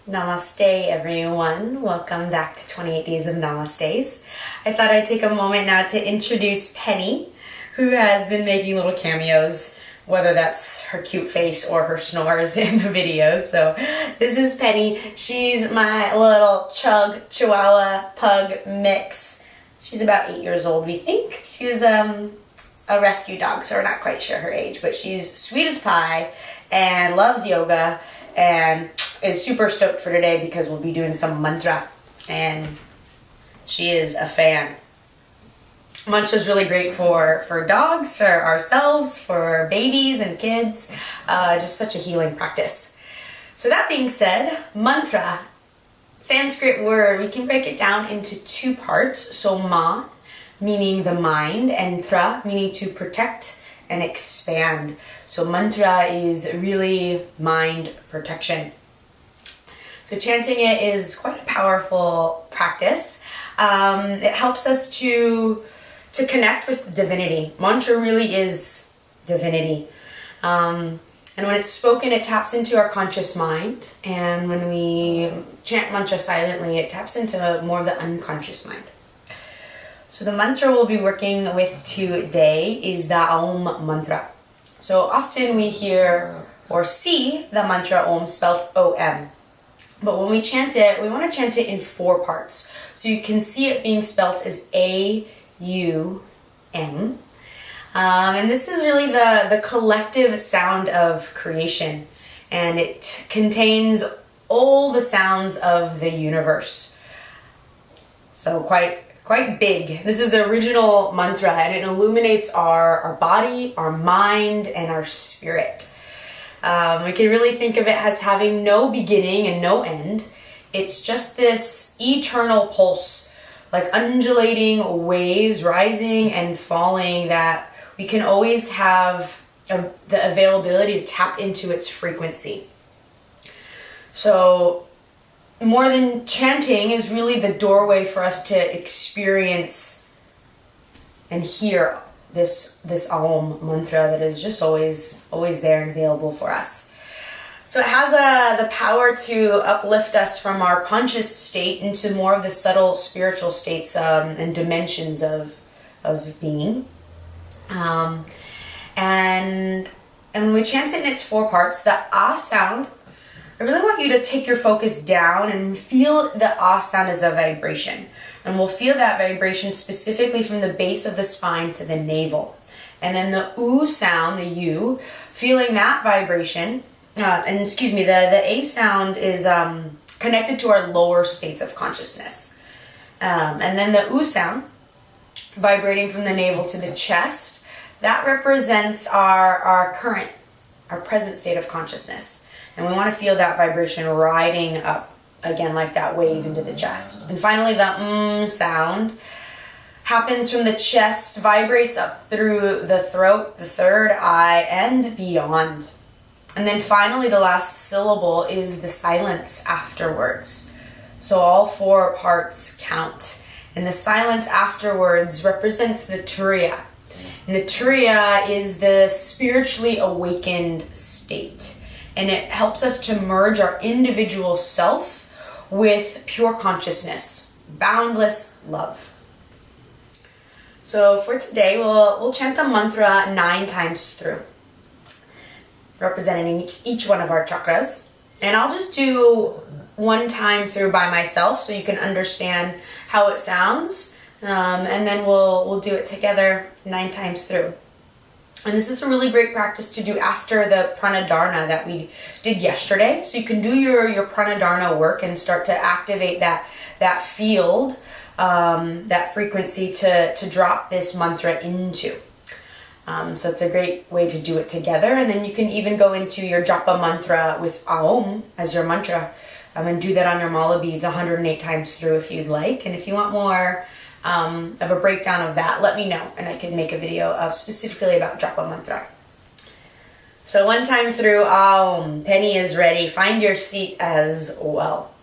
Namaste, everyone. Welcome back to 28 Days of Namastes. I thought I'd take a moment now to introduce Penny, who has been making little cameos, whether that's her cute face or her snores in the videos. So this is Penny. She's my little chug chihuahua pug mix. She's about 8 years old, we think. She was a rescue dog, so we're not quite sure her age, but she's sweet as pie and loves yoga and is super stoked for today because we'll be doing some mantra, and she is a fan. Mantra is really great for dogs, for ourselves, for babies and kids. Just such a healing practice. So that being said, mantra, Sanskrit word, we can break it down into two parts. So ma, meaning the mind, and tra, meaning to protect and expand. So mantra is really mind protection. So chanting it is quite a powerful practice. It helps us to connect with divinity. Mantra really is divinity. And when it's spoken, it taps into our conscious mind. And when we chant mantra silently, it taps into more of the unconscious mind. So the mantra we'll be working with today is the Aum Mantra. So often we hear or see the mantra Om spelled O-M. But when we chant it, we want to chant it in 4 parts. So you can see it being spelled as A-U-M. And this is really the collective sound of creation. And it contains all the sounds of the universe. So quite big. This is the original mantra, and it illuminates our body, our mind, and our spirit. We can really think of it as having no beginning and no end. It's just this eternal pulse, like undulating waves rising and falling, that we can always have the availability to tap into its frequency. So more than chanting is really the doorway for us to experience and hear this Aum mantra that is just always there and available for us. So it has the power to uplift us from our conscious state into more of the subtle spiritual states and dimensions of being. And when we chant it in its 4 parts, the ah sound, I really want you to take your focus down and feel the ah sound as a vibration. And we'll feel that vibration specifically from the base of the spine to the navel. And then the oo sound, the U, feeling that vibration, the A sound is connected to our lower states of consciousness. And then the oo sound, vibrating from the navel to the chest, that represents our present state of consciousness. And we want to feel that vibration riding up, again, like that wave into the chest. And finally, the sound happens from the chest, vibrates up through the throat, the third eye, and beyond. And then finally, the last syllable is the silence afterwards. So all 4 parts count. And the silence afterwards represents the Turiya. And the Turiya is the spiritually awakened state. And it helps us to merge our individual self with pure consciousness, boundless love. So for today, we'll chant the mantra 9 times through, representing each one of our chakras. And I'll just do 1 time through by myself so you can understand how it sounds. And then we'll do it together 9 times through. And this is a really great practice to do after the pranadharana that we did yesterday. So you can do your pranadharana work and start to activate that field, that frequency to drop this mantra into. So it's a great way to do it together. And then you can even go into your japa mantra with Aum as your mantra, and do that on your mala beads 108 times through if you'd like. And if you want more of a breakdown of that, let me know, and I can make a video specifically about japa mantra. So 1 time through Aum. Penny is ready. Find your seat as well.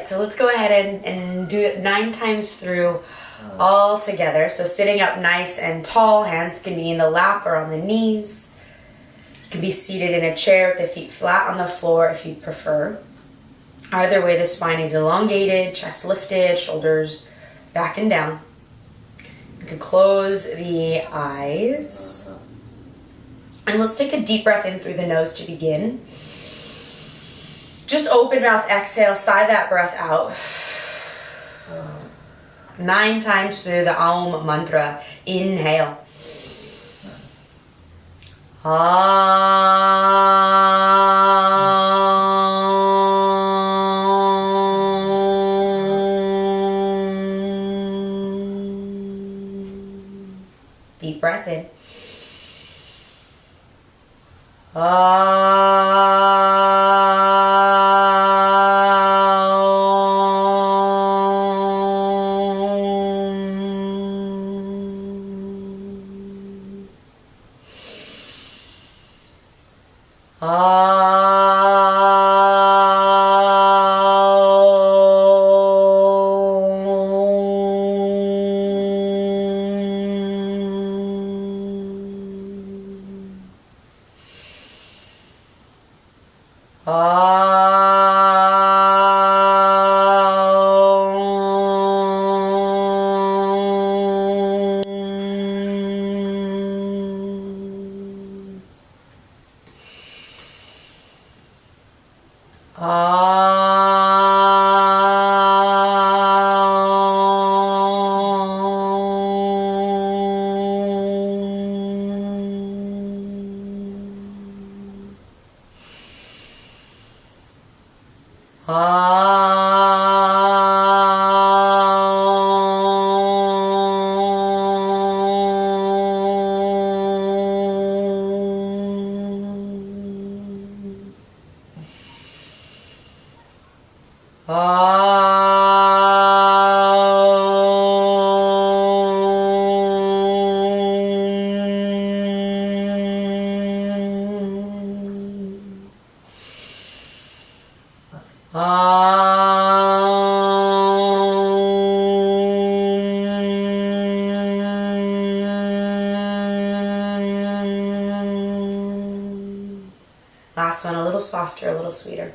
right, so let's go ahead and do it 9 times through all together. So sitting up nice and tall, hands can be in the lap or on the knees. You can be seated in a chair with the feet flat on the floor if you prefer. Either way, the spine is elongated, chest lifted, shoulders back and down. You can close the eyes. And let's take a deep breath in through the nose to begin. Just open mouth, exhale, sigh that breath out. 9 times through the Aum Mantra. Inhale. Deep breath in. Last one, a little softer, a little sweeter.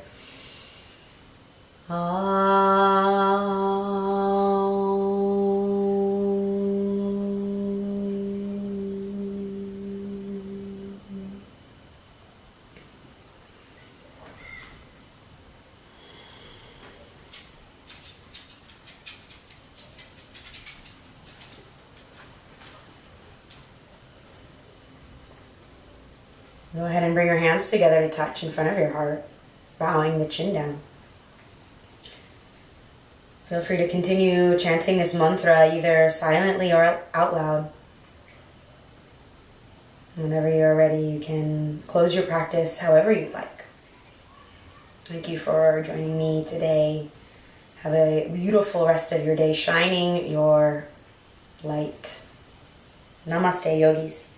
Go ahead and bring your hands together to touch in front of your heart, bowing the chin down. Feel free to continue chanting this mantra either silently or out loud. Whenever you're ready, you can close your practice however you like. Thank you for joining me today. Have a beautiful rest of your day, shining your light. Namaste, yogis.